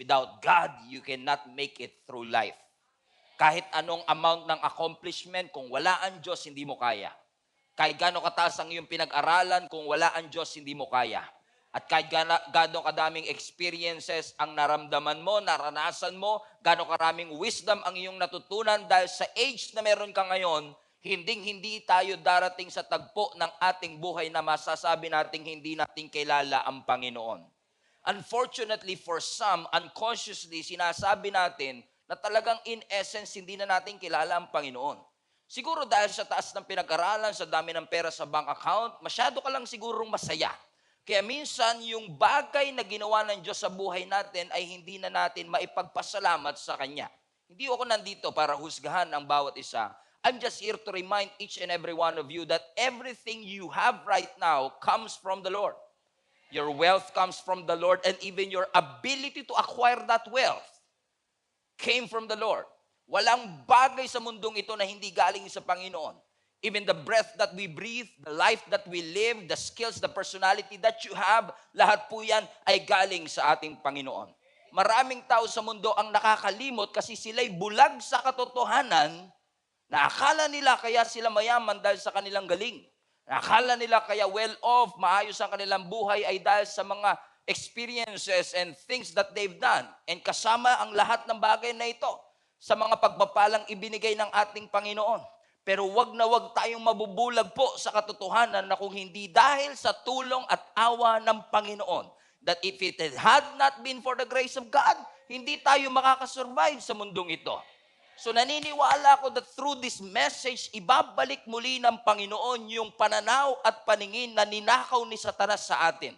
without God, you cannot make it through life. Kahit anong amount ng accomplishment, kung wala ang Diyos, hindi mo kaya. Kahit gaano kataas ang iyong pinag-aralan, kung wala ang Diyos, hindi mo kaya. At kahit gaano kadaming experiences ang naramdaman mo, naranasan mo, gaano karaming wisdom ang iyong natutunan dahil sa age na meron ka ngayon, hindi tayo darating sa tagpo ng ating buhay na masasabi nating hindi natin kilala ang Panginoon. Unfortunately for some, unconsciously, sinasabi natin na talagang in essence, hindi na natin kilala ang Panginoon. Siguro dahil sa taas ng pinag-aralan, sa dami ng pera sa bank account, masyado ka lang sigurong masaya. Kaya minsan, yung bagay na ginawa ng Diyos sa buhay natin ay hindi na natin maipagpasalamat sa Kanya. Hindi ako nandito para husgahan ang bawat isa. I'm just here to remind each and every one of you that everything you have right now comes from the Lord. Your wealth comes from the Lord, and even your ability to acquire that wealth came from the Lord. Walang bagay sa mundong ito na hindi galing sa Panginoon. Even the breath that we breathe, the life that we live, the skills, the personality that you have, lahat po yan ay galing sa ating Panginoon. Maraming tao sa mundo ang nakakalimot kasi sila'y bulag sa katotohanan na akala nila kaya sila mayaman dahil sa kanilang galing. Akala nila kaya well-off, maayos ang kanilang buhay ay dahil sa mga experiences and things that they've done. And kasama ang lahat ng bagay na ito sa mga pagpapalang ibinigay ng ating Panginoon. Pero wag na wag tayong mabubulag po sa katotohanan na kung hindi dahil sa tulong at awa ng Panginoon, that if it had not been for the grace of God, hindi tayo makakasurvive sa mundong ito. So naniniwala ako that through this message, ibabalik muli ng Panginoon yung pananaw at paningin na ninakaw ni Satanas sa atin.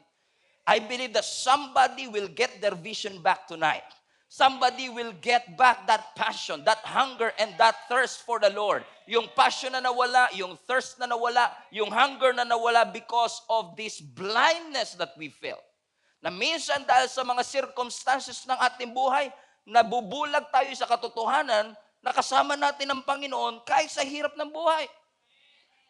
I believe that somebody will get their vision back tonight. Somebody will get back that passion, that hunger, and that thirst for the Lord. Yung passion na nawala, yung thirst na nawala, yung hunger na nawala because of this blindness that we felt. Na minsan dahil sa mga circumstances ng ating buhay, nabubulag tayo sa katotohanan na kasama natin ang Panginoon kahit sa hirap ng buhay.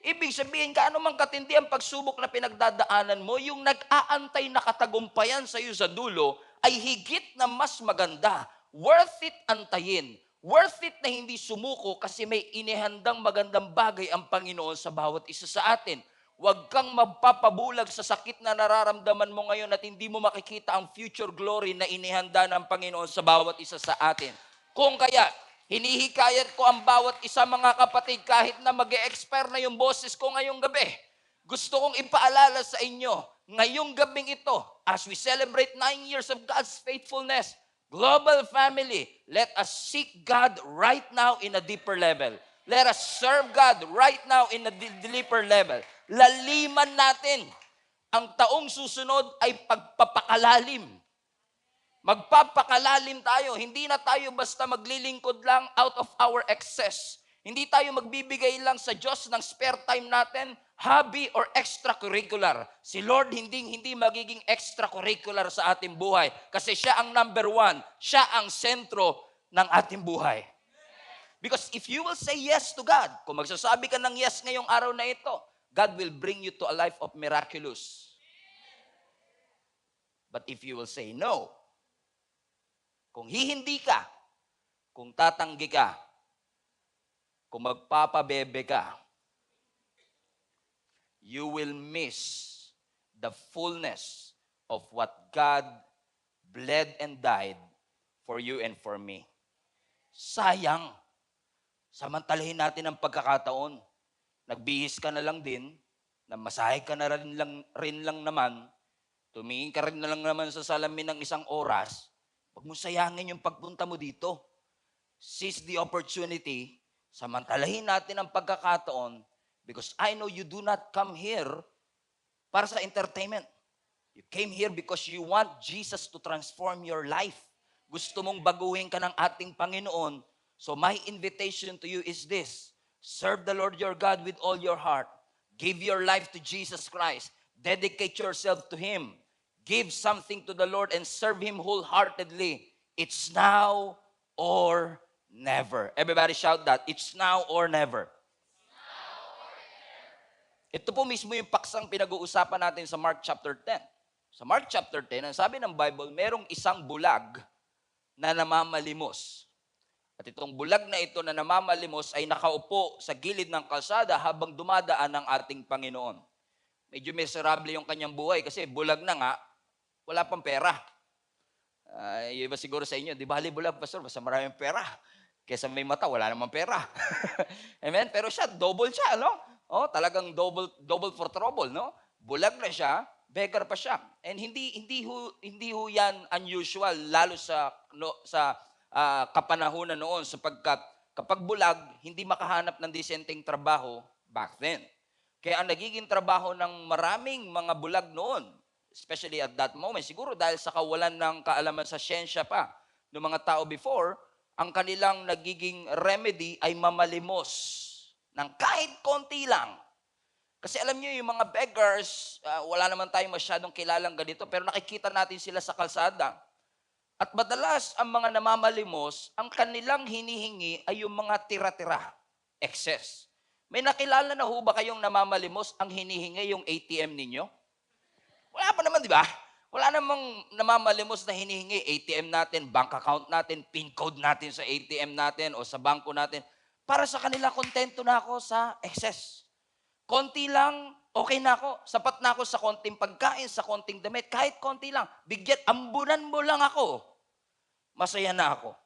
Ibig sabihin, kaano mang katindi ang pagsubok na pinagdadaanan mo, yung nag-aantay na katagumpayan sa iyo sa dulo ay higit na mas maganda. Worth it antayin. Worth it na hindi sumuko kasi may inihandang magandang bagay ang Panginoon sa bawat isa sa atin. Huwag kang magpapabulag sa sakit na nararamdaman mo ngayon at hindi mo makikita ang future glory na inihanda ng Panginoon sa bawat isa sa atin. Kung kaya, hinihikayat ko ang bawat isa mga kapatid kahit na mag-e-expire na yung boses ko ngayong gabi. Gusto kong ipaalala sa inyo, ngayong gabing ito, as we celebrate 9 years of God's faithfulness, global family, let us seek God right now in a deeper level. Let us serve God right now in a deeper level. Laliman natin. Ang taong susunod ay pagpapakalalim. Magpapakalalim tayo. Hindi na tayo basta maglilingkod lang out of our excess. Hindi tayo magbibigay lang sa Diyos ng spare time natin, hobby or extracurricular. Si Lord hindi magiging extracurricular sa ating buhay kasi siya ang number one. Siya ang sentro ng ating buhay. Because if you will say yes to God, kung magsasabi ka ng yes ngayong araw na ito, God will bring you to a life of miraculous. But if you will say no, kung hihindi ka, kung tatanggi ka, kung magpapabebe ka, you will miss the fullness of what God bled and died for you and for me. Sayang. Samantalahin natin ang pagkakataon. Nagbihis ka na lang din, namasahe ka na rin lang naman, tumingin ka rin na lang naman sa salamin ng isang oras, huwag mo sayangin yung pagpunta mo dito. Seize the opportunity, samantalahin natin ang pagkakataon because I know you do not come here para sa entertainment. You came here because you want Jesus to transform your life. Gusto mong baguhin ka ng ating Panginoon. So my invitation to you is this. Serve the Lord your God with all your heart. Give your life to Jesus Christ. Dedicate yourself to Him. Give something to the Lord and serve Him wholeheartedly. It's now or never. Everybody shout that. It's now or never. Ito po mismo yung paksang pinag-uusapan natin sa Mark chapter 10. Sa Mark chapter 10, ang sabi ng Bible, merong isang bulag na namamalimos. At itong bulag na ito na namamalimos ay nakaupo sa gilid ng kalsada habang dumadaan ang ating Panginoon. Medyo miserable yung kanyang buhay kasi bulag na nga, wala pang pera. Yung iba siguro sa inyo, di ba bulag, pastor, basta maraming pera. Kesa may mata, wala namang pera. Amen? Pero siya, double siya, no? Oh, talagang double for trouble, no? Bulag na siya, beggar pa siya. And hindi ho yan unusual lalo sa kapanahunan noon sapagkat kapag bulag, hindi makahanap ng disenteng trabaho back then. Kaya ang nagiging trabaho ng maraming mga bulag noon, especially at that moment, siguro dahil sa kawalan ng kaalaman sa siyensya pa ng mga tao before, ang kanilang nagiging remedy ay mamalimos ng kahit konti lang. Kasi alam niyo, yung mga beggars, wala naman tayong masyadong kilalang ganito, pero nakikita natin sila sa kalsada. At madalas, ang mga namamalimos, ang kanilang hinihingi ay yung mga tira-tira, excess. May nakilala na ho ba kayong namamalimos, ang hinihingi yung ATM ninyo? Wala pa naman, di ba? Wala namang namamalimos na hinihingi ATM natin, bank account natin, PIN code natin sa ATM natin o sa bangko natin. Para sa kanila, kontento na ako sa excess. Konti lang, okay na ako. Sapat na ako sa konting pagkain, sa konting damit. Kahit konti lang. Bigyan, ambunan mo lang ako. Masaya na ako.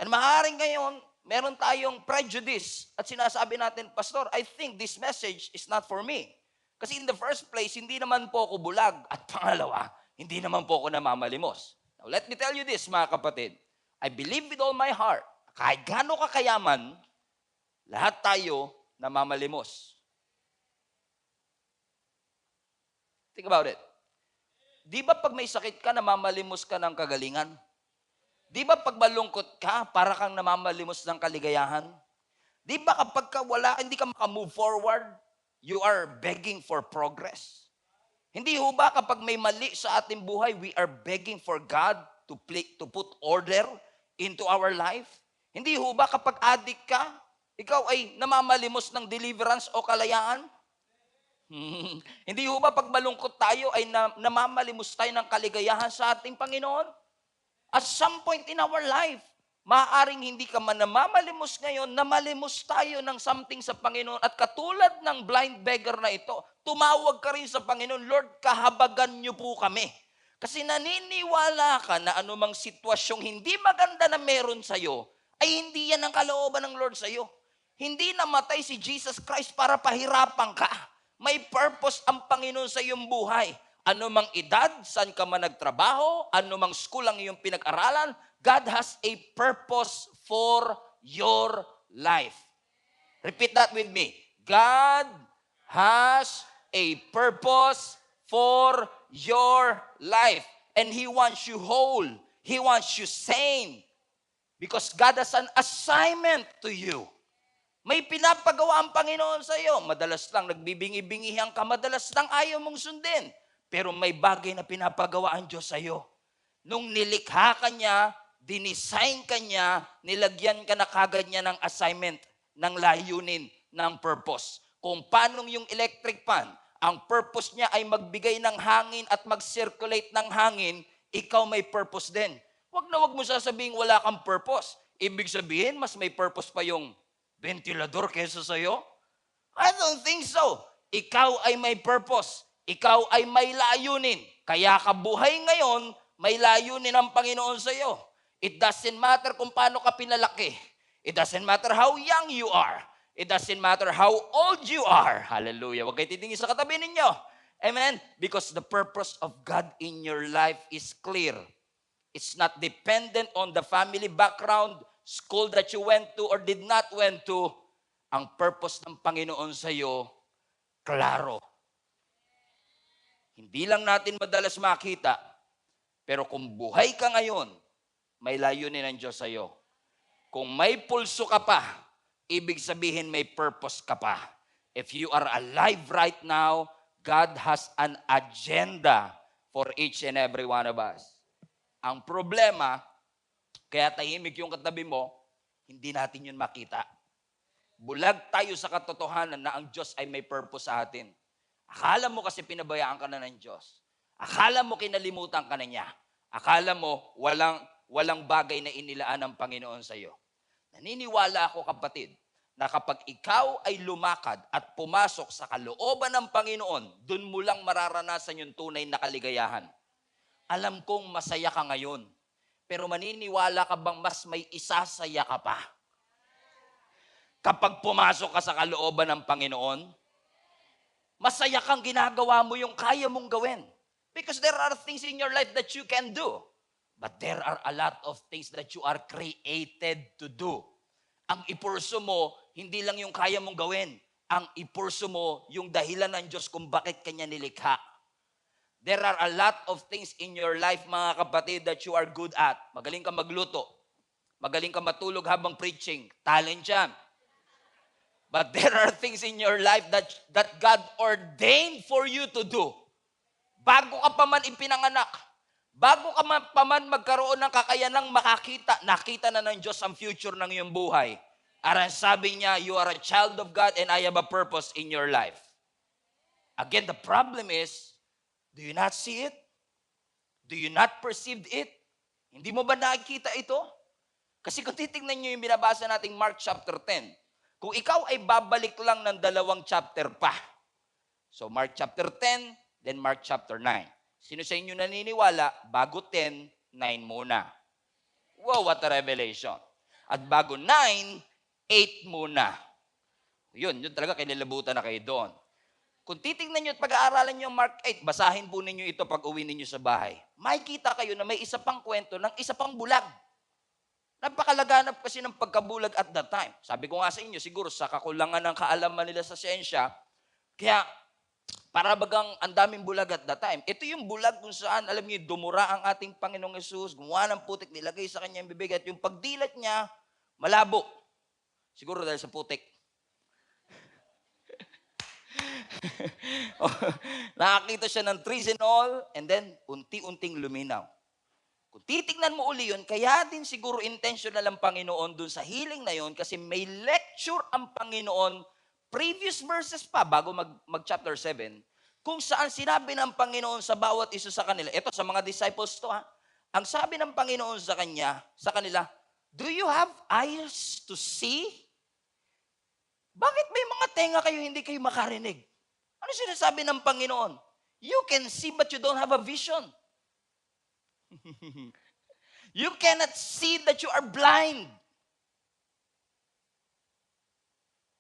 And maaaring ngayon, meron tayong prejudice at sinasabi natin, Pastor, I think this message is not for me. Kasi in the first place, hindi naman po ako bulag. At pangalawa, hindi naman po ako namamalimos. Now, let me tell you this, mga kapatid. I believe with all my heart, kahit gaano kakayaman, lahat tayo namamalimos. Think about it. Di ba pag may sakit ka, namamalimos ka ng kagalingan? Di ba pag malungkot ka, para kang namamalimos ng kaligayahan? Di ba kapag ka wala, hindi ka makamove forward, you are begging for progress? Hindi ho ba kapag may mali sa ating buhay, we are begging for God to put order into our life? Hindi ho ba kapag addict ka, ikaw ay namamalimos ng deliverance o kalayaan? Hindi ho ba pag malungkot tayo ay namamalimos tayo ng kaligayahan sa ating Panginoon? At some point in our life, maaaring hindi ka man namamalimos ngayon, namalimos tayo ng something sa Panginoon. At katulad ng blind beggar na ito, tumawag ka rin sa Panginoon, Lord, kahabagan niyo po kami. Kasi naniniwala ka na anumang sitwasyong hindi maganda na meron sa'yo, ay hindi yan ang kalooban ng Lord sa'yo. Hindi namatay si Jesus Christ para pahirapan ka. May purpose ang Panginoon sa iyong buhay. Ano mang edad, saan ka man nagtrabaho, ano mang school ang iyong pinag-aralan, God has a purpose for your life. Repeat that with me. God has a purpose for your life. And He wants you whole. He wants you sane. Because God has an assignment to you. May pinapagawa ang Panginoon sa iyo. Madalas lang nagbibingi-bingihan ka, madalas lang ayaw mong sundin. Pero may bagay na pinapagawa ang Diyos sa iyo. Nung nilikha ka niya, dinisign ka niya, nilagyan ka na kagad niya ng assignment, ng layunin, ng purpose. Kung paano yung electric fan, ang purpose niya ay magbigay ng hangin at mag-circulate ng hangin, ikaw may purpose din. Wag mo sasabihin wala kang purpose. Ibig sabihin, mas may purpose pa yung ventilador kesa sa'yo? I don't think so. Ikaw ay may purpose. Ikaw ay may layunin. Kaya ka buhay ngayon, may layunin ang Panginoon sa'yo. It doesn't matter kung paano ka pinalaki. It doesn't matter how young you are. It doesn't matter how old you are. Hallelujah. Huwag kayo titingin sa katabi ninyo. Amen? Because the purpose of God in your life is clear. It's not dependent on the family background, school that you went to or did not went to. Ang purpose ng Panginoon sa iyo, klaro. Hindi lang natin madalas makita, pero kung buhay ka ngayon, may layunin ng Diyos sa iyo. Kung may pulso ka pa, ibig sabihin may purpose ka pa. If you are alive right now, God has an agenda for each and every one of us. Ang problema, kaya tahimik yung katabi mo, hindi natin yun makita. Bulag tayo sa katotohanan na ang Diyos ay may purpose sa atin. Akala mo kasi pinabayaan ka na ng Diyos. Akala mo kinalimutan ka na niya. Akala mo walang bagay na inilaan ng Panginoon sa iyo. Naniniwala ako, kapatid, na kapag ikaw ay lumakad at pumasok sa kalooban ng Panginoon, dun mo lang mararanasan yung tunay na kaligayahan. Alam kong masaya ka ngayon, pero maniniwala ka bang mas may isasaya ka pa? Kapag pumasok ka sa kalooban ng Panginoon, masaya kang ginagawa mo yung kaya mong gawin. Because there are things in your life that you can do. But there are a lot of things that you are created to do. Ang ipurso mo, hindi lang yung kaya mong gawin. Ang ipurso mo, yung dahilan ng Diyos kung bakit Kanya nilikha. There are a lot of things in your life, mga kapatid, that you are good at. Magaling ka magluto. Magaling ka matulog habang preaching. Talent yan. But there are things in your life that God ordained for you to do. Bago ka pa man ipinanganak, bago ka pa man magkaroon ng kakayanang nakita na ng Diyos ang future ng iyong buhay. At sabi niya, you are a child of God and I have a purpose in your life. Again, the problem is, do you not see it? Do you not perceive it? Hindi mo ba nakikita ito? Kasi kung titingnan niyo yung binabasa nating Mark chapter 10, kung ikaw ay babalik lang ng 2 chapter pa. So Mark chapter 10, then Mark chapter 9. Sino sa inyo naniniwala, bago 10, 9 muna. Wow, what a revelation. At bago 9, 8 muna. Yun talaga, kinalabutan na kayo doon. Kung titingnan nyo at pag-aaralan nyo Mark 8, basahin po ninyo ito pag uwi ninyo sa bahay. Makikita kayo na may isa pang kwento ng isa pang bulag. Napakalaganap kasi ng pagkabulag at that time. Sabi ko nga sa inyo, siguro sa kakulangan ng kaalaman nila sa siyensya, kaya para bagang ang daming bulag at that time. Ito yung bulag kung saan, alam niyo, dumura ang ating Panginoong Yesus, gumawa ng putik, nilagay sa kanyang bibig, at yung pagdilat niya, malabo. Siguro dahil sa putik. Nakakita siya ng trees and all, and then unti-unting luminaw. Kung titignan mo uli yun, kaya din siguro intentional ang Panginoon dun sa healing na yun kasi may lecture ang Panginoon, previous verses pa, bago mag-chapter 7, kung saan sinabi ng Panginoon sa bawat isa sa kanila, ito sa mga disciples to ha, ang sabi ng Panginoon sa kanila, do you have eyes to see? Bakit may mga tenga kayo, hindi kayo makarinig? Ano sinasabi ng Panginoon? You can see but you don't have a vision. You cannot see that you are blind.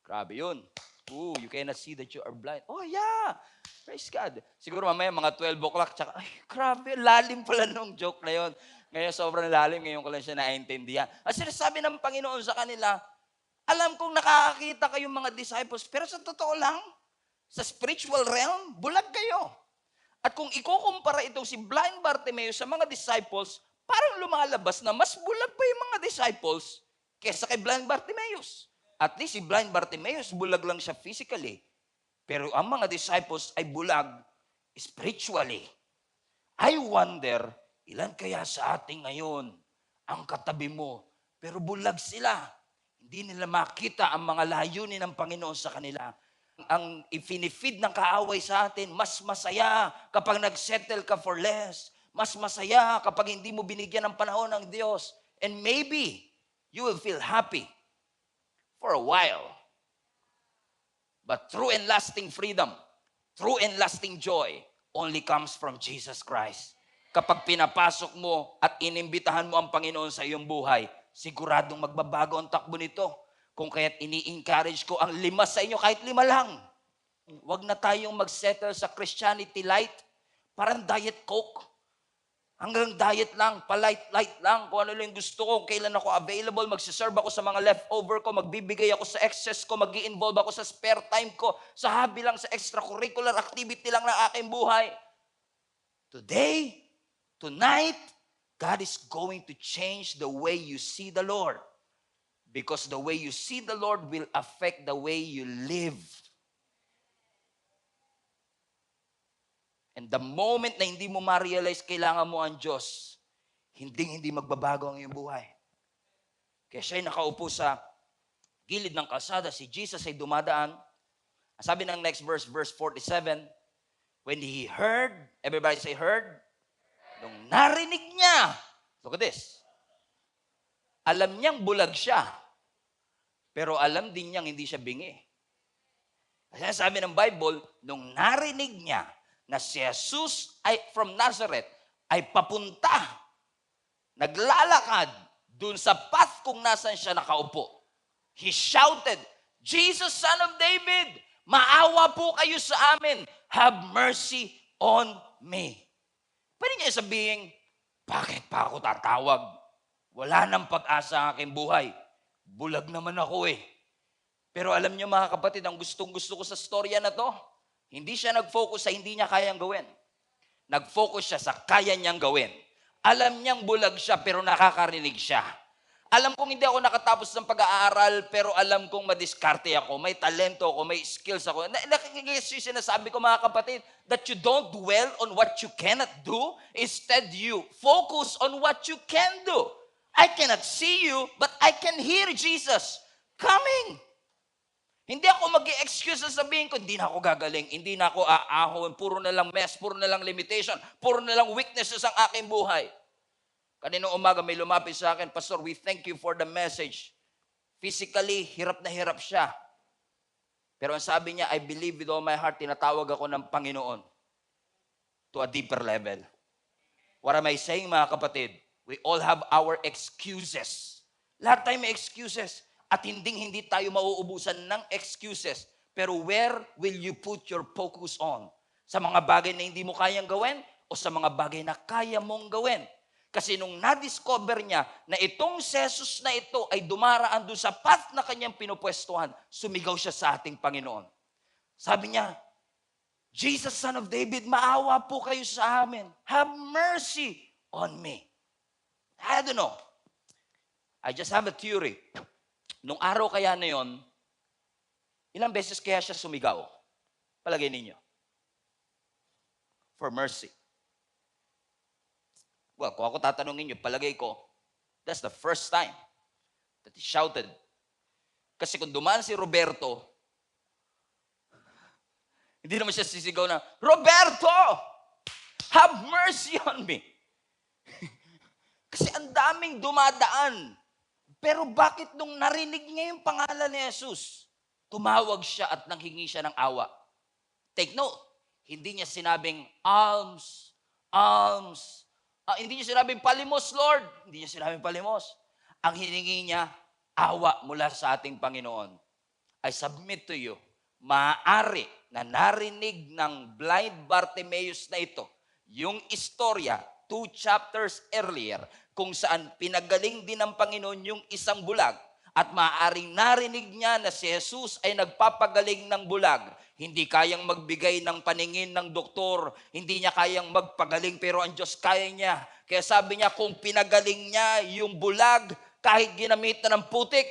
Grabe yun. You cannot see that you are blind. Oh yeah, praise God. Siguro mamaya mga 12 o'clock, tsaka, ay grabe, lalim pala nung joke na yun. Ngayon sobrang lalim, ngayon ko lang siya naintindihan. At sinasabi ng Panginoon sa kanila, alam kong nakakakita kayong mga disciples, pero sa totoo lang, sa spiritual realm, bulag kayo. At kung ikukumpara itong si blind Bartimaeus sa mga disciples, parang lumalabas na mas bulag pa yung mga disciples kesa kay blind Bartimaeus. At least si blind Bartimaeus, bulag lang siya physically. Pero ang mga disciples ay bulag spiritually. I wonder, ilan kaya sa ating ngayon ang katabi mo, pero bulag sila. Hindi nila makita ang mga layunin ng Panginoon sa kanila. Ang ifinifeed ng kaaway sa atin, mas masaya kapag nagsettle ka for less. Mas masaya kapag hindi mo binigyan ng panahon ng Diyos. And maybe, you will feel happy for a while. But true and lasting freedom, true and lasting joy, only comes from Jesus Christ. Kapag pinapasok mo at inimbitahan mo ang Panginoon sa iyong buhay, siguradong magbabago ang takbo nito. Kung kaya't ini-encourage ko ang 5 sa inyo, kahit 5 lang. Huwag na tayong mag-settle sa Christianity light. Parang diet coke. Hanggang diet lang, light lang. Kung ano lang gusto ko, kailan ako available, magsiserve ako sa mga leftover ko, magbibigay ako sa excess ko, mag-i-involve ako sa spare time ko, sa hobby lang, sa extracurricular activity lang ng aking buhay. Today, tonight, God is going to change the way you see the Lord. Because the way you see the Lord will affect the way you live. And the moment na hindi mo ma-realize kailangan mo ang Diyos, hindi magbabago ang iyong buhay. Kaya siya'y nakaupo sa gilid ng kalsada, si Jesus ay dumadaan. Sabi ng next verse, verse 47, when he heard, everybody say heard, nung narinig niya, look at this, Alam niyang bulag siya, pero alam din niyang hindi siya bingi. Kasi sabi ng Bible, nung narinig niya na si Jesus ay from Nazareth ay papunta, naglalakad dun sa path kung nasan siya nakaupo. He shouted, Jesus, Son of David, maawa po kayo sa amin. Have mercy on me. Pwede niya sabihin, bakit pa ako tatawag? Wala nang pag-asa ang aking buhay. Bulag naman ako eh. Pero alam niyo mga kapatid, ang gustong-gusto ko sa storya na to, hindi siya nag-focus sa hindi niya kayang gawin. Nag-focus siya sa kaya niyang gawin. Alam niyang bulag siya pero nakakarinig siya. Alam kong hindi ako nakatapos ng pag-aaral pero alam kong madiskarte ako, may talento ako, may skills ako. Nakikigis yung sinasabi ko mga kapatid, that you don't dwell on what you cannot do, instead you focus on what you can do. I cannot see you, but I can hear Jesus coming. Hindi ako mag-i-excuse na sabihin ko, hindi na ako gagaling, hindi na ako aahon, puro na lang mess, puro na lang limitation, puro na lang weaknesses ang aking buhay. Kaninong umaga may lumapit sa akin, Pastor, we thank you for the message. Physically, hirap na hirap siya. Pero ang sabi niya, I believe with all my heart, tinatawag ako ng Panginoon to a deeper level. What am I saying mga kapatid? We all have our excuses. Lahat tayo may excuses. At hindi tayo mauubusan ng excuses. Pero where will you put your focus on? Sa mga bagay na hindi mo kayang gawin o sa mga bagay na kaya mong gawin? Kasi nung na-discover niya na itong Jesus na ito ay dumaraan doon sa path na kanyang pinupwestuhan, sumigaw siya sa ating Panginoon. Sabi niya, Jesus, Son of David, maawa po kayo sa amin. Have mercy on me. I don't know. I just have a theory. Nung araw kaya na yon, ilang beses kaya siya sumigaw? Palagay ninyo. For mercy. Well, kung ako tatanungin nyo, palagay ko, that's the first time that he shouted. Kasi kung dumaan si Roberto, hindi naman siya sisigaw na, Roberto! Have mercy on me! Kasi ang daming dumadaan. Pero bakit nung narinig niya yung pangalan ni Jesus, tumawag siya at nanghingi siya ng awa? Take note, hindi niya sinabing, alms, alms. Hindi niya sinabing, palimos, Lord. Hindi niya sinabing palimos. Ang hiningi niya, awa mula sa ating Panginoon. I submit to you, maaari na narinig ng blind Bartimaeus na ito, yung istorya, 2 chapters earlier, kung saan pinagaling din ng Panginoon yung isang bulag at maaaring narinig niya na si Jesus ay nagpapagaling ng bulag. Hindi kayang magbigay ng paningin ng doktor, hindi niya kayang magpagaling pero ang Diyos kaya niya. Kaya sabi niya kung pinagaling niya yung bulag kahit ginamit na ng putik,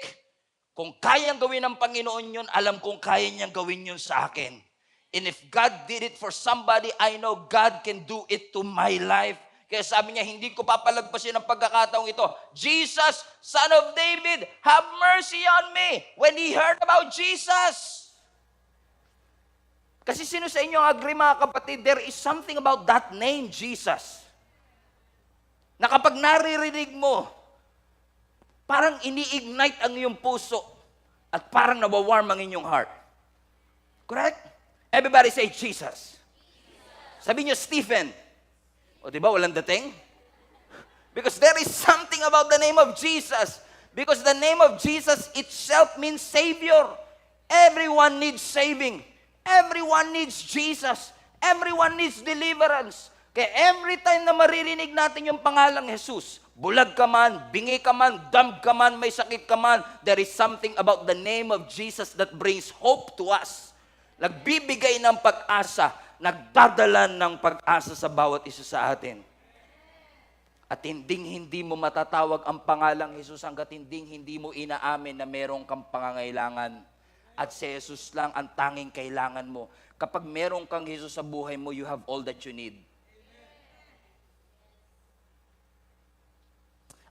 kung kayang gawin ng Panginoon yun, alam kong kaya niyang gawin yun sa akin. And if God did it for somebody, I know God can do it to my life. Kaya sabi niya, hindi ko papalagpasin ang pagkakataong ito. Jesus, Son of David, have mercy on me. When he heard about Jesus. Kasi sino sa inyo agree mga kapatid, there is something about that name, Jesus. Na kapag naririnig mo, parang ini-ignite ang iyong puso at parang nawawarm ang inyong heart. Correct? Everybody say Jesus. Sabi niyo, Stephen. O diba, walang dating? Because there is something about the name of Jesus. Because the name of Jesus itself means Savior. Everyone needs saving. Everyone needs Jesus. Everyone needs deliverance. Kaya every time na maririnig natin yung pangalang Jesus, bulag ka man, bingi ka man, dumb ka man, may sakit ka man, there is something about the name of Jesus that brings hope to us. Nagbibigay ng pag-asa, nagdadala ng pag-asa sa bawat isa sa atin. At hindi mo matatawag ang pangalang Jesus hanggat hindi mo inaamin na meron kang pangangailangan. At si Jesus lang ang tanging kailangan mo. Kapag meron kang Jesus sa buhay mo, you have all that you need.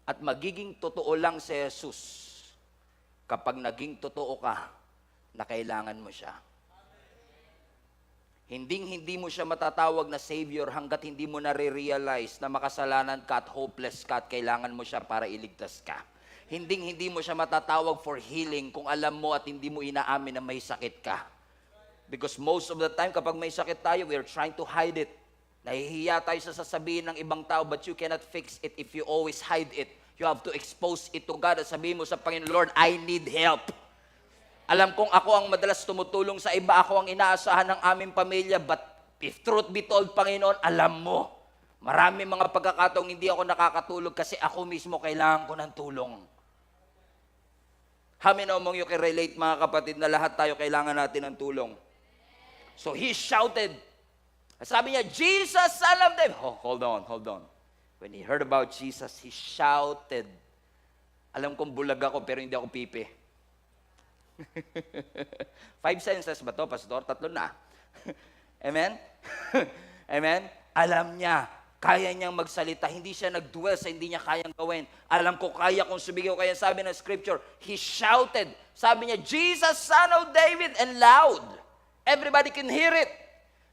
At magiging totoo lang si Jesus kapag naging totoo ka na kailangan mo siya. Hindi mo siya matatawag na Savior hanggat hindi mo nare-realize na makasalanan ka at hopeless ka at kailangan mo siya para iligtas ka. Hindi mo siya matatawag for healing kung alam mo at hindi mo inaamin na may sakit ka. Because most of the time, kapag may sakit tayo, we are trying to hide it. Nahihiya tayo sa sasabihin ng ibang tao, but you cannot fix it if you always hide it. You have to expose it to God at sabihin mo sa Panginoon, Lord, I need help. Alam kong ako ang madalas tumutulong sa iba, ako ang inaasahan ng aming pamilya, but if truth be told, Panginoon, alam mo, marami mga pagkakataong hindi ako nakakatulog kasi ako mismo kailangan ko ng tulong. How many of you can relate, mga kapatid, na lahat tayo kailangan natin ng tulong? So he shouted. Sabi niya, Jesus, Son of David. Oh, hold on. When he heard about Jesus, he shouted. Alam kong bulag ako, pero hindi ako pipi. 5 senses ba to, Pastor? 3 na. Amen? Amen? Alam niya, kaya niyang magsalita. Hindi siya nag-dwell sa hindi niya kayang gawin. Alam ko, kaya kong sumigaw. Kaya sabi ng scripture, he shouted. Sabi niya, Jesus, Son of David, and loud. Everybody can hear it.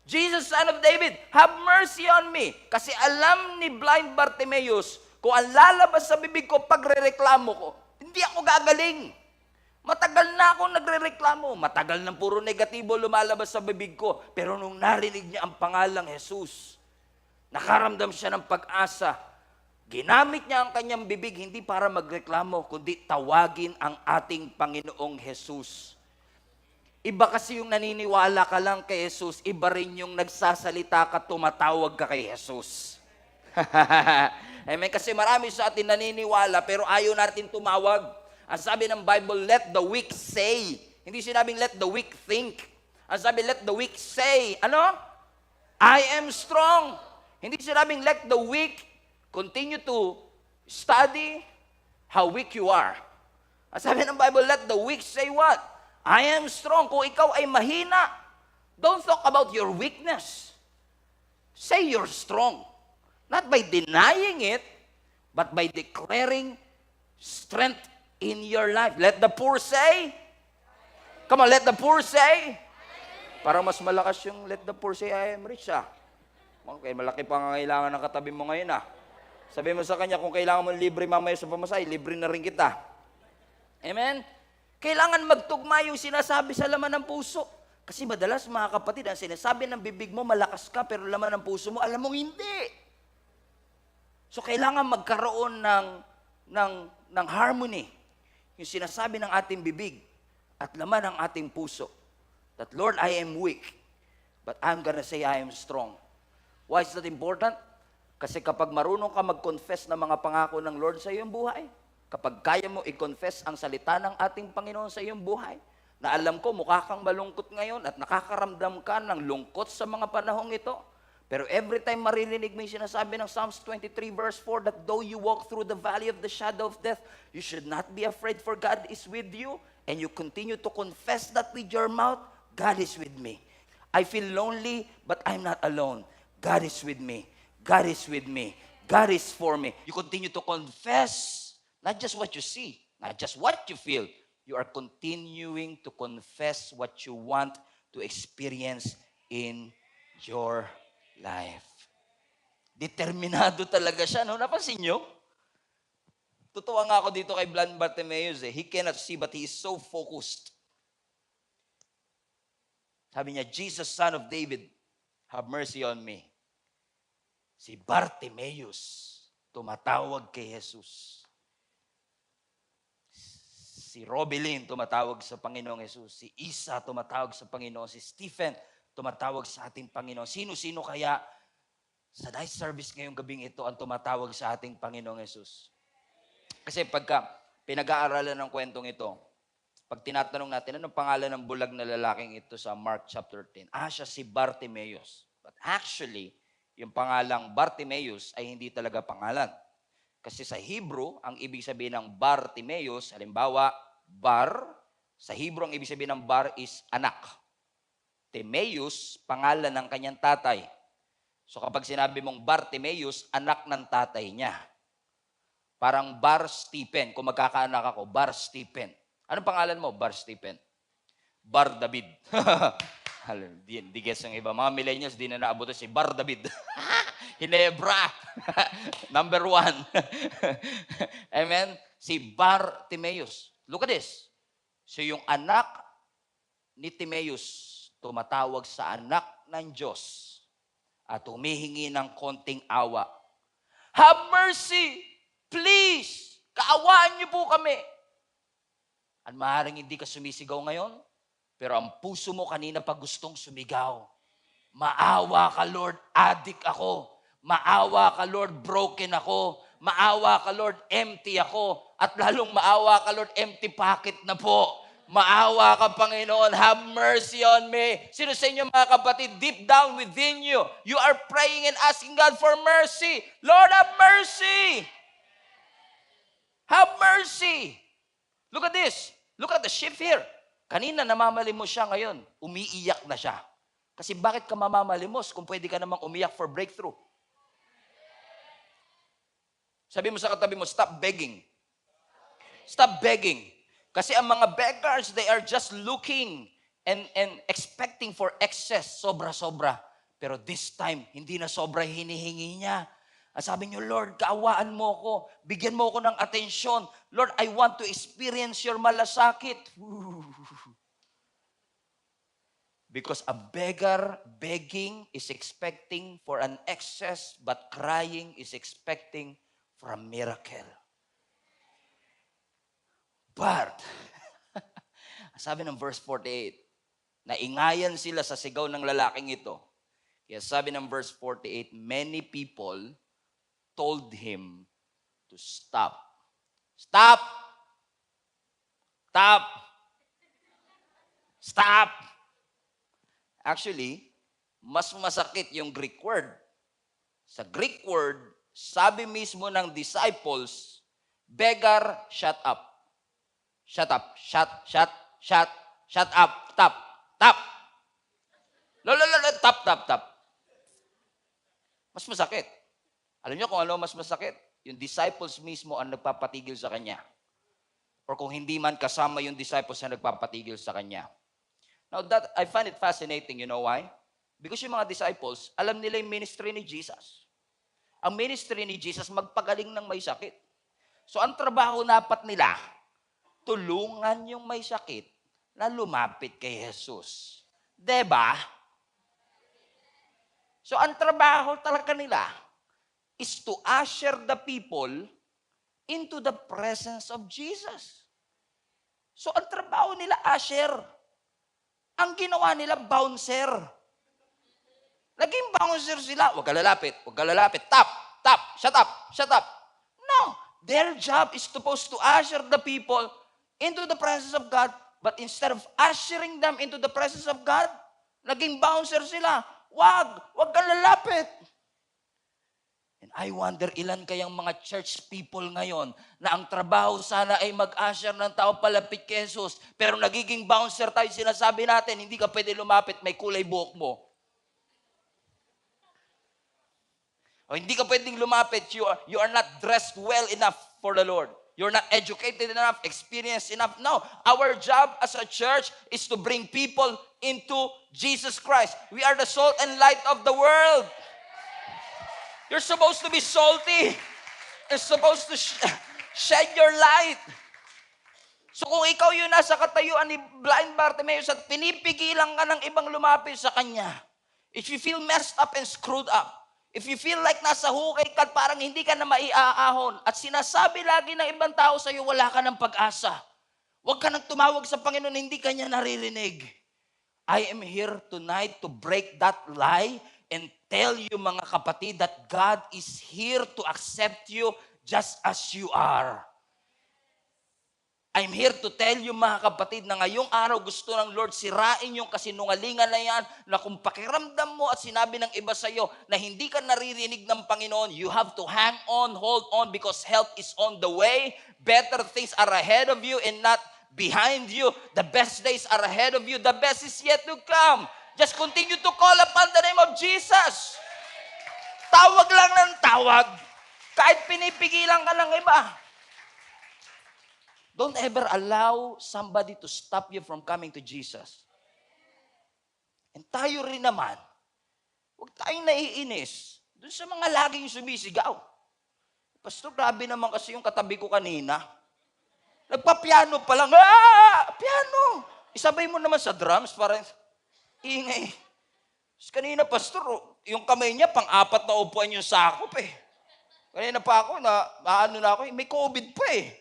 Jesus, Son of David, have mercy on me. Kasi alam ni blind Bartimaeus, kung ang lalabas sa bibig ko pagre-reklamo ko, hindi ako gagaling. Matagal na akong nagre-reklamo. Matagal nang puro negatibo lumalabas sa bibig ko. Pero nung narinig niya ang pangalang Jesus, nakaramdam siya ng pag-asa. Ginamit niya ang kanyang bibig hindi para magreklamo, kundi tawagin ang ating Panginoong Jesus. Iba kasi yung naniniwala ka lang kay Jesus, iba rin yung nagsasalita ka, tumatawag ka kay Jesus. Amen? Kasi marami sa atin naniniwala pero ayaw natin tumawag. Ang sabi ng Bible, let the weak say. Hindi sinabing let the weak think. Ang sabi, let the weak say, ano? I am strong. Hindi sinabing let the weak continue to study how weak you are. Ang sabi ng Bible, let the weak say what? I am strong. Kung ikaw ay mahina, don't talk about your weakness. Say you're strong. Not by denying it, but by declaring strength in your life. Let the poor say. Come on, let the poor say. Parang mas malakas yung let the poor say, I am rich, Okay, malaki pa nga kailangan ng katabi mo ngayon, Sabi mo sa kanya, kung kailangan mo libre mamaya sa pamasahe, libre na rin kita. Amen? Kailangan magtugma yung sinasabi sa laman ng puso. Kasi madalas, mga kapatid, ang sinasabi ng bibig mo, malakas ka, pero laman ng puso mo, alam mong hindi. So, kailangan magkaroon ng harmony. Yung sinasabi ng ating bibig at laman ng ating puso. That, Lord, I am weak, but I'm gonna say I am strong. Why is that important? Kasi kapag marunong ka mag-confess ng mga pangako ng Lord sa iyong buhay, kapag kaya mo i-confess ang salita ng ating Panginoon sa iyong buhay, na alam ko mukha kang malungkot ngayon at nakakaramdam ka ng lungkot sa mga panahong ito, pero every time maririnig mo yung sinasabi ng Psalms 23 verse 4, that though you walk through the valley of the shadow of death, you should not be afraid, for God is with you, and you continue to confess that with your mouth, God is with me. I feel lonely, but I'm not alone. God is with me. God is with me. God is for me. You continue to confess. Not just what you see, not just what you feel. You are continuing to confess what you want to experience in your life. Determinado talaga siya, no? Napansin nyo? Tutuwa nga ako dito kay blind Bartimaeus. He cannot see, but he is so focused. Sabi niya, Jesus, Son of David, have mercy on me. Si Bartimaeus, tumatawag kay Jesus. Si Robelin tumatawag sa Panginoong Jesus. Si Isa tumatawag sa Panginoon. Si Stephen tumatawag sa ating Panginoon. Sino-sino kaya sa night service ngayong gabing ito ang tumatawag sa ating Panginoong Jesus? Kasi pagka pinag-aaralan ng kwentong ito, pag tinatanong natin, anong pangalan ng bulag na lalaking ito sa Mark chapter 10? Siya si Bartimaeus. But actually, yung pangalang Bartimaeus ay hindi talaga pangalan. Kasi sa Hebrew, ang ibig sabihin ng Bartimaeus, halimbawa, bar, sa Hebrew, ang ibig sabihin ng bar is anak. Timaeus, pangalan ng kanyang tatay. So kapag sinabi mong Bartimaeus, anak ng tatay niya. Parang Bar Stephen, kung magkakaanak ako, Bar Stephen. Anong pangalan mo? Bar Stephen. Bar David. Di guess yung iba. Mga millennials, di na naabot si Bar David. Hinebra. Number 1. Amen? Si Bartimaeus. Look at this. So yung anak ni Timaeus tumatawag sa anak ng Diyos at humihingi ng konting awa. Have mercy! Please! Kaawaan niyo po kami. At maaaring hindi ka sumisigaw ngayon, pero ang puso mo kanina pa gustong sumigaw. Maawa ka, Lord, addict ako. Maawa ka, Lord, broken ako. Maawa ka, Lord, empty ako. At lalong maawa ka, Lord, empty pocket na po. Maawa ka, Panginoon. Have mercy on me. Sino sa inyo, mga kapatid, deep down within you, you are praying and asking God for mercy. Lord, have mercy. Have mercy. Look at this. Look at the shift here. Kanina namamalimos siya, ngayon umiiyak na siya. Kasi bakit ka mamamalimos kung pwede ka namang umiyak for breakthrough? Sabi mo sa katabi mo, stop begging. Stop begging. Kasi ang mga beggars, they are just looking and expecting for excess, sobra-sobra. Pero this time, hindi na sobra hinihingi niya. Sabi niyo, Lord, kaawaan mo ko. Bigyan mo ko ng atensyon. Lord, I want to experience your malasakit. Because a beggar begging is expecting for an excess, but crying is expecting for a miracle. But, sabi ng verse 48, naingayan sila sa sigaw ng lalaking ito. Kaya sabi ng verse 48, many people told him to stop. Stop! Stop! Stop! Actually, mas masakit yung Greek word. Sa Greek word, sabi mismo ng disciples, beggar, shut up. Shut up. Shut up. Tap. Tap. Mas masakit. Alam niyo kung ano mas masakit? Yung disciples mismo ang nagpapatigil sa kanya. Or kung hindi man kasama yung disciples na nagpapatigil sa kanya. Now, that I find it fascinating. You know why? Because yung mga disciples, alam nila yung ministry ni Jesus. Ang ministry ni Jesus, magpagaling ng may sakit. So, ang trabaho dapat nila, tulungan yung may sakit na lumapit kay Jesus. Diba? So, ang trabaho talaga nila is to usher the people into the presence of Jesus. So, ang trabaho nila, usher. Ang ginawa nila, bouncer. Naging bouncer sila. Huwag ka lalapit. Tap. Shut up. No. Their job is supposed to usher the people into the presence of God, but instead of ushering them into the presence of God, naging bouncer sila. Wag kang lalapit. And I wonder, ilan kayang mga church people ngayon na ang trabaho sana ay mag-usher ng tao palapit kay Jesus, pero nagiging bouncer tayo, sinasabi natin, hindi ka pwede lumapit, may kulay buhok mo. O hindi ka pwedeng lumapit, you are not dressed well enough for the Lord. You're not educated enough, experienced enough. No, our job as a church is to bring people into Jesus Christ. We are the salt and light of the world. You're supposed to be salty. You're supposed to shed your light. So kung ikaw yung nasa katayuan ni blind Bartimaeus at pinipigilan ka ng ibang lumapit sa kanya, if you feel messed up and screwed up, if you feel like nasa hukay ka at parang hindi ka na maiaahon at sinasabi lagi ng ibang tao sa'yo, wala ka ng pag-asa. Huwag ka nang tumawag sa Panginoon, hindi ka niya naririnig. I am here tonight to break that lie and tell you, mga kapatid, that God is here to accept you just as you are. I'm here to tell you, mga kapatid, na ngayong araw gusto ng Lord sirain yung kasinungalingan na yan, na kung pakiramdam mo at sinabi ng iba sa'yo na hindi ka naririnig ng Panginoon, you have to hang on, hold on, because help is on the way. Better things are ahead of you and not behind you. The best days are ahead of you. The best is yet to come. Just continue to call upon the name of Jesus. Tawag lang ng tawag. Kahit pinipigilan ka ng iba. Don't ever allow somebody to stop you from coming to Jesus. And tayo rin naman, huwag tayong naiinis dun sa mga laging sumisigaw. Pastor, grabe naman kasi yung katabi ko kanina. Nagpa-piano pa lang. Piano! Isabay mo naman sa drums para ingay. Kanina, pastor, yung kamay niya, pang-apat na upuan yung sakop eh. Kanina pa ako, maano na ako, may COVID pa eh.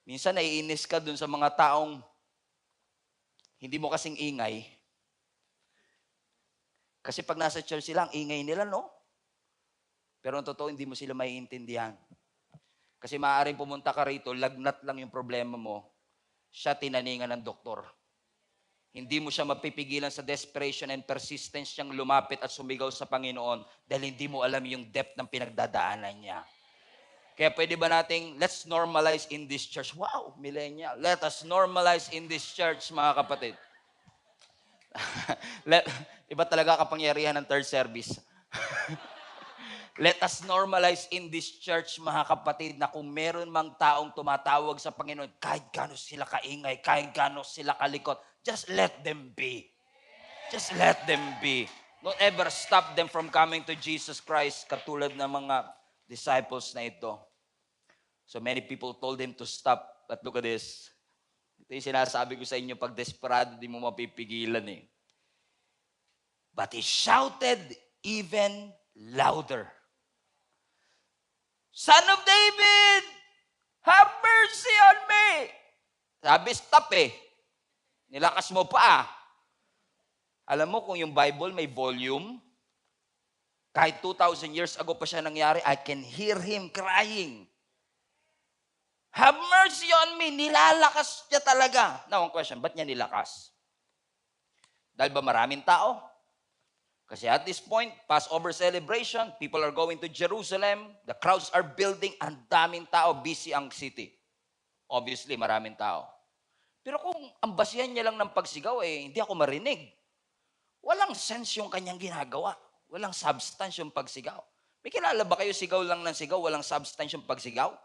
Minsan naiinis ka dun sa mga taong hindi mo kasing ingay. Kasi pag nasa church sila, ang ingay nila, no? Pero ang totoo, hindi mo sila maiintindihan. Kasi maaaring pumunta ka rito, lagnat lang yung problema mo, siya tinaningan ng doktor. Hindi mo siya mapipigilan sa desperation and persistence niyang lumapit at sumigaw sa Panginoon dahil hindi mo alam yung depth ng pinagdadaanan niya. Kaya pwede ba nating, let's normalize in this church. Wow, millennial. Let us normalize in this church, mga kapatid. Iba talaga kapangyarihan ng third service. Let us normalize in this church, mga kapatid, na kung meron mang taong tumatawag sa Panginoon, kahit gano'n sila kaingay, kahit gano'n sila kalikot, just let them be. Just let them be. Don't ever stop them from coming to Jesus Christ, katulad ng mga disciples na ito. So many people told him to stop. But look at this. Ito yung sinasabi ko sa inyo, pag desperado, di mo mapipigilan eh. But he shouted even louder. Son of David, have mercy on me. Sabi, stop eh. Nilakas mo pa. Alam mo kung yung Bible may volume, kahit 2,000 years ago pa siya nangyari, I can hear him crying. Have mercy on me. Nilalakas niya talaga. Now, one question, ba't niya nilakas? Dahil ba maraming tao? Kasi at this point, Passover celebration, people are going to Jerusalem, the crowds are building, ang daming tao, busy ang city. Obviously, maraming tao. Pero kung ang basihan niya lang ng pagsigaw, hindi ako marinig. Walang sense yung kanyang ginagawa. Walang substance yung pagsigaw. May kilala ba kayo sigaw lang ng sigaw, walang substance yung pagsigaw?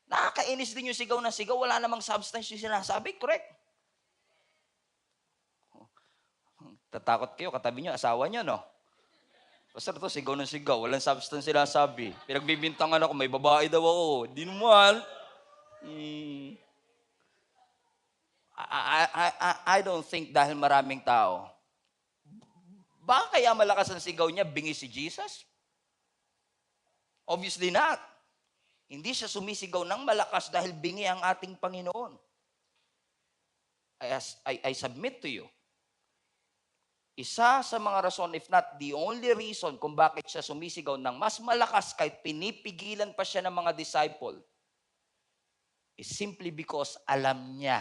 Nakakainis din yung sigaw ng sigaw, wala namang substance yung sinasabi, correct? Tatakot kayo, katabi nyo, asawa nyo, no? Pastor, to sigaw ng sigaw, walang substance sinasabi. Pinagbibintangan ako, may babae daw ako. Di naman. I don't think dahil maraming tao. Baka kaya malakas ang sigaw niya, bingi si Jesus? Obviously not. Hindi siya sumisigaw ng malakas dahil bingi ang ating Panginoon. I submit to you. Isa sa mga rason, if not the only reason kung bakit siya sumisigaw ng mas malakas kahit pinipigilan pa siya ng mga disciple, is simply because alam niya,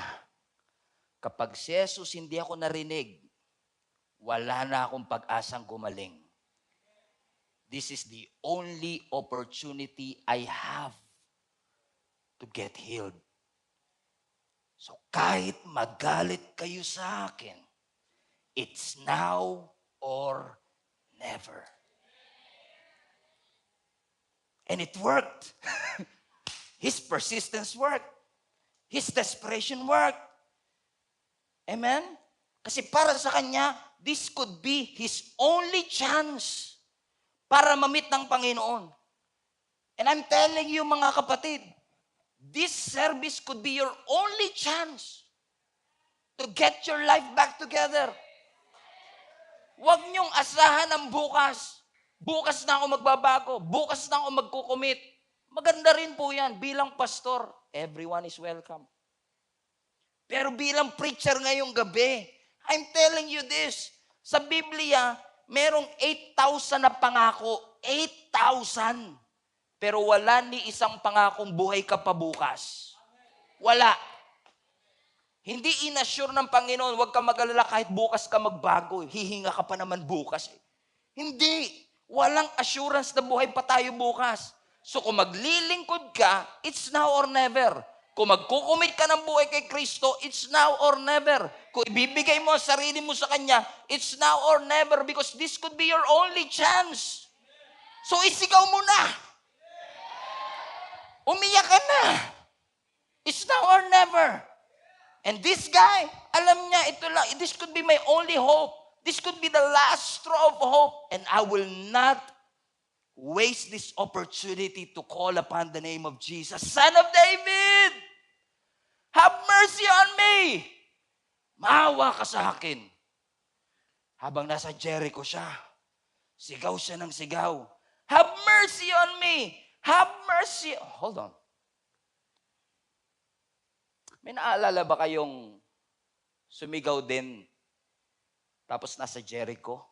kapag si Jesus hindi ako narinig, wala na akong pag-asang gumaling. This is the only opportunity I have to get healed. So kahit magalit kayo sa akin, it's now or never. And it worked. His persistence worked. His desperation worked. Amen? Kasi para sa kanya, this could be his only chance para ma-meet ng Panginoon. And I'm telling you mga kapatid, this service could be your only chance to get your life back together. Huwag niyong asahan ang bukas. Bukas na ako magbabago. Bukas na ako magkukumit. Maganda rin po yan. Bilang pastor, everyone is welcome. Pero bilang preacher ngayong gabi, I'm telling you this. Sa Biblia, merong 8,000 na pangako. 8,000. Pero wala ni isang pangakong buhay ka pa bukas. Wala. Hindi inassure ng Panginoon, huwag ka mag-alala kahit bukas ka magbago. Hihinga ka pa naman bukas. Hindi. Walang assurance na buhay pa tayo bukas. So kung maglilingkod ka, it's now or never. Kung magkukumit ka ng buhay kay Kristo, it's now or never. Kung ibibigay mo ang sarili mo sa Kanya, it's now or never because this could be your only chance. So isigaw mo na. Umiyak ka na. It's now or never. And this guy, alam niya, ito lang, this could be my only hope. This could be the last straw of hope. And I will not waste this opportunity to call upon the name of Jesus. Son of David, have mercy on me. Maawa ka sa akin. Habang nasa Jericho siya, sigaw siya ng sigaw. Have mercy on me. Have mercy. Hold on. May naalala ba kayong sumigaw din tapos nasa Jericho?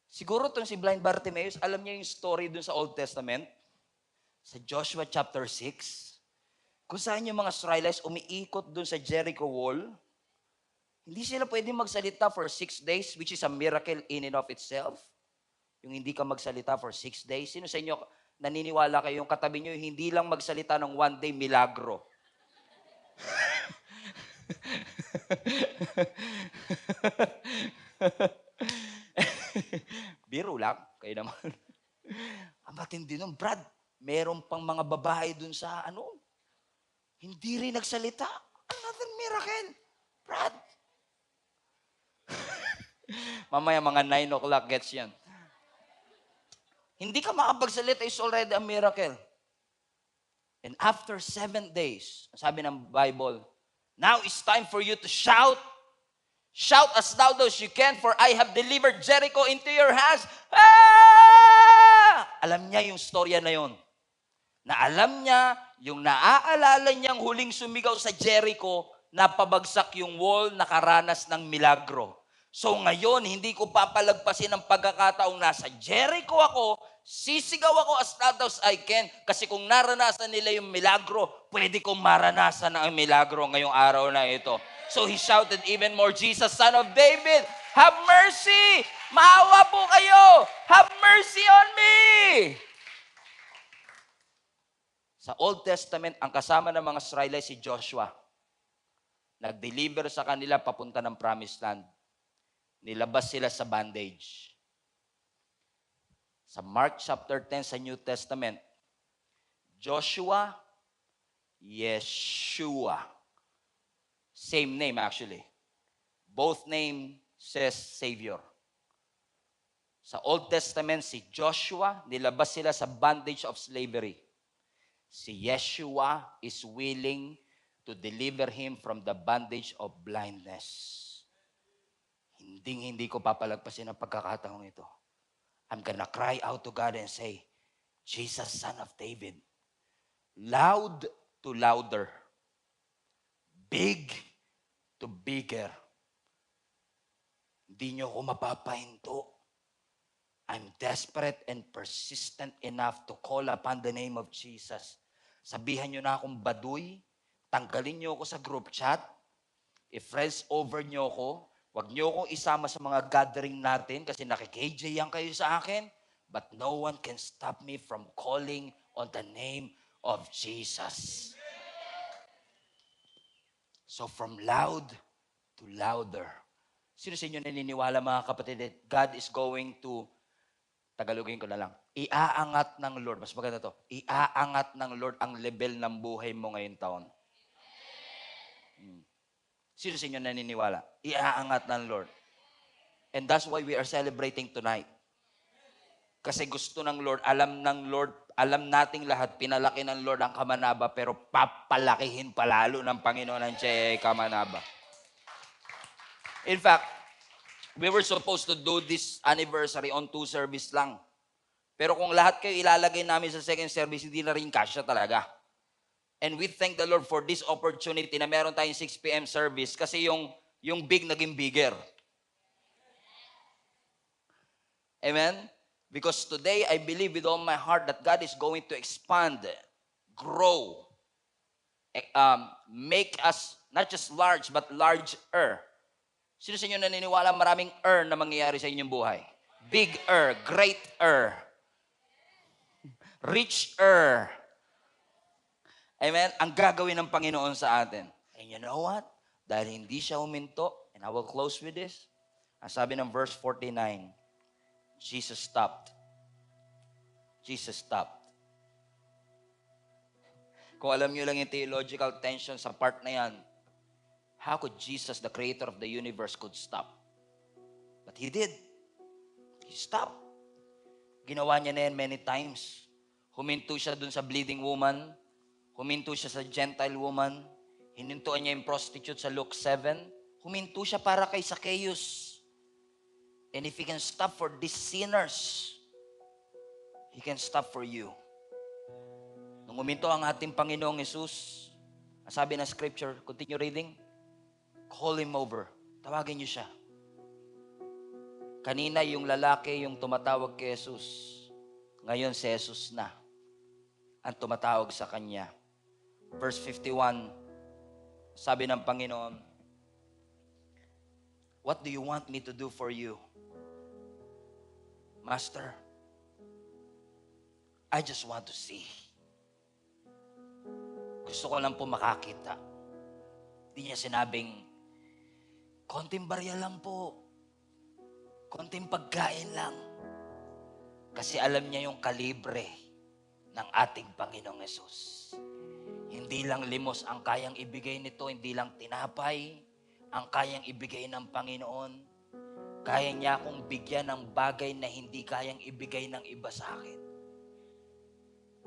Siguro itong si Blind Bartimaeus, alam niya yung story dun sa Old Testament? Sa Joshua chapter 6. Kung saan yung mga Israelites umiikot dun sa Jericho wall, hindi sila pwedeng magsalita for 6 days, which is a miracle in and of itself. Yung hindi ka magsalita for 6 days. Sino sa inyo naniniwala kayong katabi nyo, hindi lang magsalita ng 1 day, milagro? Biro lang, kayo naman. Ang matindi nun, Brad, meron pang mga babae dun sa hindi rin nagsalita. Another miracle. Brad. Mamaya mga 9 o'clock gets yan. Hindi ka makapagsalita is already a miracle. And after 7 days, sabi ng Bible, now it's time for you to shout. Shout as loud as you can, for I have delivered Jericho into your hands. Ah! Alam niya yung storya na yon. Na alam niya, yung naaalala niyang huling sumigaw sa Jericho, napabagsak yung wall, nakaranas ng milagro. So ngayon, hindi ko papalagpasin ang pagkakataong nasa Jericho ako, sisigaw ako as loud as I can, kasi kung naranasan nila yung milagro, pwede kong maranasan ang milagro ngayong araw na ito. So he shouted even more, Jesus, Son of David, have mercy! Maawa po kayo! Have mercy on me! Sa Old Testament, ang kasama ng mga Israelites si Joshua. Nag-deliver sa kanila papunta ng Promised Land. Nilabas sila sa bondage. Sa Mark chapter 10 sa New Testament, Joshua, Yeshua. Same name actually. Both name says Savior. Sa Old Testament, si Joshua, nilabas sila sa bondage of slavery. Si Yeshua is willing to deliver him from the bondage of blindness. Hindi ko papalagpasin ang pagkakataong ito. I'm gonna cry out to God and say, Jesus, Son of David, loud to louder, big to bigger. Hindi niyo ako mapapahinto. I'm desperate and persistent enough to call upon the name of Jesus. Sabihan niyo na akong baduy, tanggalin niyo ako sa group chat, i-friends over niyo ako, wag niyo akong isama sa mga gathering natin kasi nakik-KJ yan kayo sa akin, but no one can stop me from calling on the name of Jesus. So from loud to louder. Sino sa inyo naniniwala mga kapatid that God is going to, Tagalogin ko na lang, iaangat ng Lord, mas maganda to, iaangat ng Lord ang level ng buhay mo ngayong taon. Sino sa inyo naniniwala? Iaangat ng Lord. And that's why we are celebrating tonight. Kasi gusto ng Lord, alam nating lahat, pinalaki ng Lord ang Kamanaba, pero papalakihin palalo ng Panginoon ang Kamanaba. In fact, we were supposed to do this anniversary on 2 service lang. Pero kung lahat kayo ilalagay namin sa second service, hindi na rin kasya talaga. And we thank the Lord for this opportunity na meron tayong 6 p.m. service kasi yung big naging bigger. Amen? Because today, I believe with all my heart that God is going to expand, grow, make us not just large, but larger. Sino sa inyo naniniwala maraming na mangyayari sa inyong buhay? Big-er, great-er, rich-er. Amen? Ang gagawin ng Panginoon sa atin. And you know what? Dahil hindi siya huminto, and I will close with this, ang sabi ng verse 49, Jesus stopped. Jesus stopped. Kung alam niyo lang yung theological tension sa part na yan, how could Jesus, the creator of the universe, could stop? But he did. He stopped. Ginawa niya na yan many times. Huminto siya dun sa bleeding woman. Huminto siya sa Gentile woman. Hinintuan niya yung prostitute sa Luke 7. Huminto siya para kay Zacchaeus. And if he can stop for these sinners, he can stop for you. Nung huminto ang ating Panginoong Jesus, sabi ng scripture, continue reading, call him over. Tawagin niyo siya. Kanina yung lalaki yung tumatawag kay Jesus. Ngayon si Jesus na ang tumatawag sa kanya. Verse 51, sabi ng Panginoon, what do you want me to do for you? Master, I just want to see. Gusto ko lang po makakita. Hindi niya sinabing, konting barya lang po. Konting pagkain lang. Kasi alam niya yung kalibre ng ating Panginoong Yesus. Hindi lang limos ang kayang ibigay nito, hindi lang tinapay ang kayang ibigay ng Panginoon. Kaya niya akong bigyan ng bagay na hindi kayang ibigay ng iba sa akin.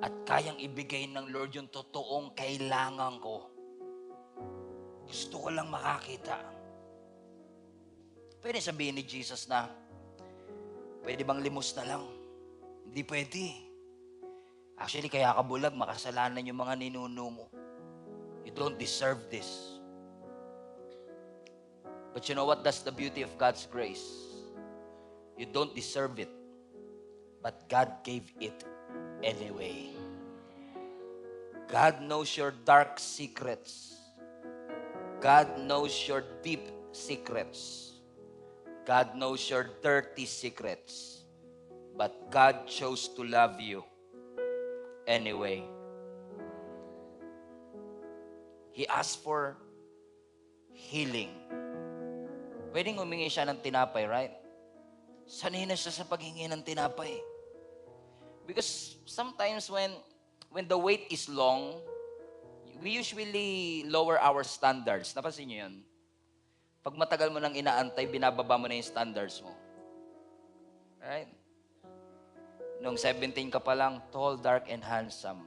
At kayang ibigay ng Lord yung totoong kailangan ko. Gusto ko lang makakita. Pwede sabihin ni Jesus na, pwede bang limos na lang? Hindi pwede. Actually, kaya ka bulag, makasalanan yung mga ninuno mo. You don't deserve this. But you know what? That's the beauty of God's grace. You don't deserve it. But God gave it anyway. God knows your dark secrets. God knows your deep secrets. God knows your dirty secrets. But God chose to love you anyway. He asked for healing. Pwedeng humingi siya ng tinapay, right? Sanay na siya sa paghingi ng tinapay. Because sometimes when the wait is long, we usually lower our standards. Napansin niyo yun? Pag matagal mo nang inaantay, binababa mo na yung standards mo. Right? Nung 17 ka pa lang, tall, dark, and handsome.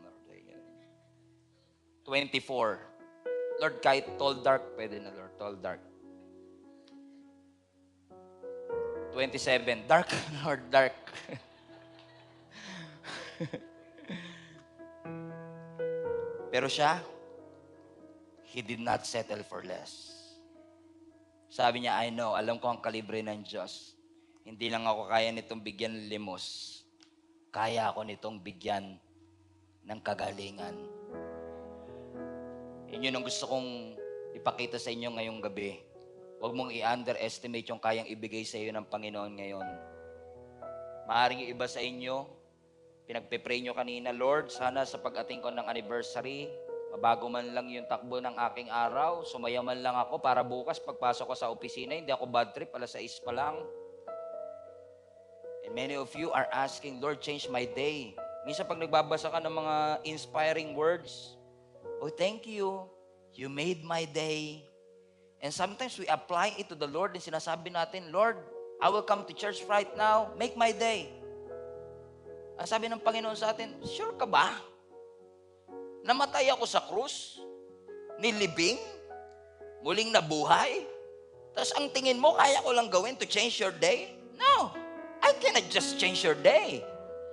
24. Lord, kahit tall, dark, pwede na, Lord. Tall, dark. 27. Dark, Lord, dark. Pero siya, he did not settle for less. Sabi niya, I know, alam ko ang kalibre ng Diyos. Hindi lang ako kaya nitong bigyan ng limos. Kaya ako nitong bigyan ng kagalingan. Yun ang gusto kong ipakita sa inyo ngayong gabi. Huwag mong i-underestimate yung kayang ibigay sa iyo ng Panginoon ngayon. Maaaring yung iba sa inyo, pinagpe-pray nyo kanina, Lord, sana sa pag-ating ko ng anniversary, mabago man lang yung takbo ng aking araw, sumaya man lang ako para bukas pagpasok ko sa opisina, hindi ako bad trip, 6:00 pa lang. And many of you are asking, Lord, change my day. Minsan pag nagbabasa ka ng mga inspiring words, oh, thank you. You made my day. And sometimes we apply it to the Lord and sinasabi natin, Lord, I will come to church right now. Make my day. Ang sabi ng Panginoon sa atin, sure ka ba? Namatay ako sa krus? Nilibing? Muling nabuhay? Tapos ang tingin mo, kaya ko lang gawin to change your day? No. I cannot just change your day.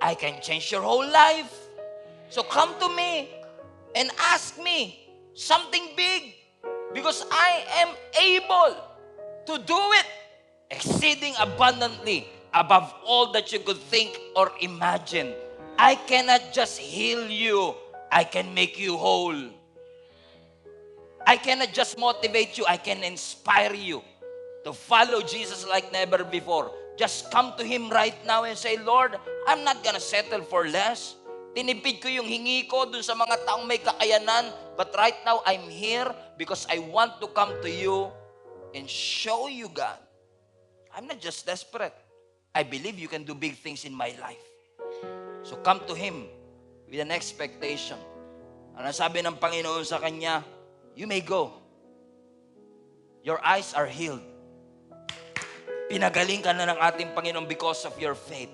I can change your whole life. So come to me and ask me something big. Because I am able to do it exceeding abundantly above all that you could think or imagine. I cannot just heal you. I can make you whole. I cannot just motivate you. I can inspire you to follow Jesus like never before. Just come to Him right now and say, Lord, I'm not gonna settle for less. Tinipid ko yung hingi ko dun sa mga taong may kakayanan. But right now, I'm here because I want to come to you and show you, God. I'm not just desperate. I believe you can do big things in my life. So come to Him with an expectation. Ano sabi ng Panginoon sa kanya? You may go. Your eyes are healed. Pinagaling ka na ng ating Panginoon because of your faith.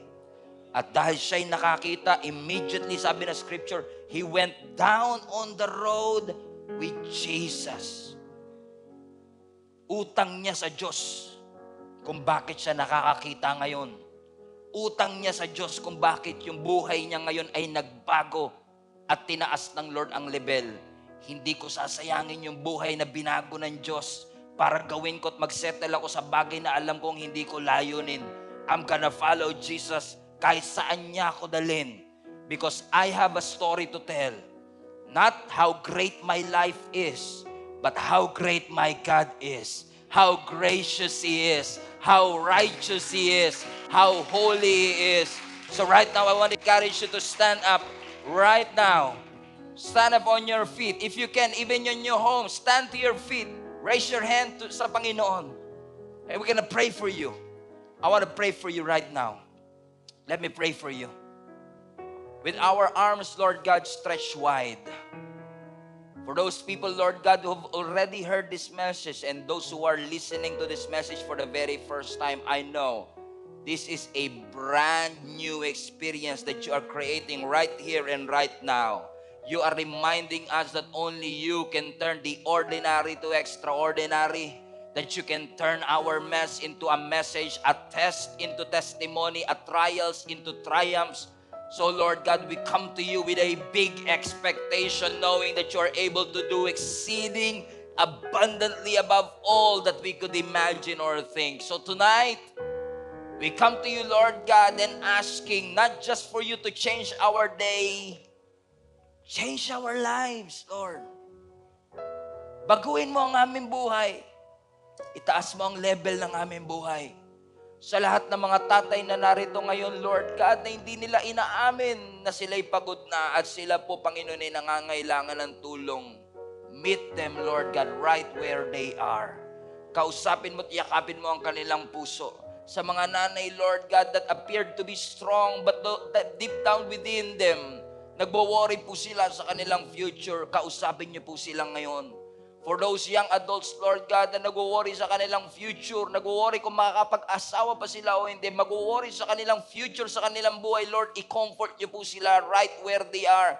At dahil siya'y nakakita, immediately, sabi na scripture, he went down on the road with Jesus. Utang niya sa Diyos kung bakit siya nakakakita ngayon. Utang niya sa Diyos kung bakit yung buhay niya ngayon ay nagbago at tinaas ng Lord ang level. Hindi ko sasayangin yung buhay na binago ng Diyos para gawin ko at mag-settle ako sa bagay na alam kong hindi ko layunin. I'm gonna follow Jesus kahit saan niya ako dalhin. Because I have a story to tell. Not how great my life is, but how great my God is. How gracious He is. How righteous He is. How holy He is. So right now, I want to encourage you to stand up right now. Stand up on your feet. If you can, even in your home, stand to your feet. Raise your hand sa Panginoon. And we're gonna pray for you. I want to pray for you right now. Let me pray for you. With our arms, Lord God, stretched wide. For those people, Lord God, who have already heard this message and those who are listening to this message for the very first time, I know this is a brand new experience that you are creating right here and right now. You are reminding us that only you can turn the ordinary to extraordinary, that you can turn our mess into a message, a test into testimony, a trials into triumphs. So Lord God, we come to you with a big expectation, knowing that you are able to do exceeding abundantly above all that we could imagine or think. So tonight, we come to you, Lord God, and asking not just for you to change our day, change our lives, Lord. Baguhin mo ang aming buhay. Itaas mo ang level ng aming buhay. Sa lahat ng mga tatay na narito ngayon, Lord God, na hindi nila inaamin na sila'y pagod na at sila po, Panginoon, ay nangangailangan ng tulong. Meet them, Lord God, right where they are. Kausapin mo at yakapin mo ang kanilang puso. Sa mga nanay, Lord God, that appeared to be strong but that deep down within them, nagwo-worry po sila sa kanilang future. Kausapin niyo po sila ngayon. For those young adults, Lord God, na nagwo-worry sa kanilang future, nagwo-worry kung makakapag-asawa pa sila o hindi, magwo-worry sa kanilang future, sa kanilang buhay, Lord, i-comfort niyo po sila right where they are.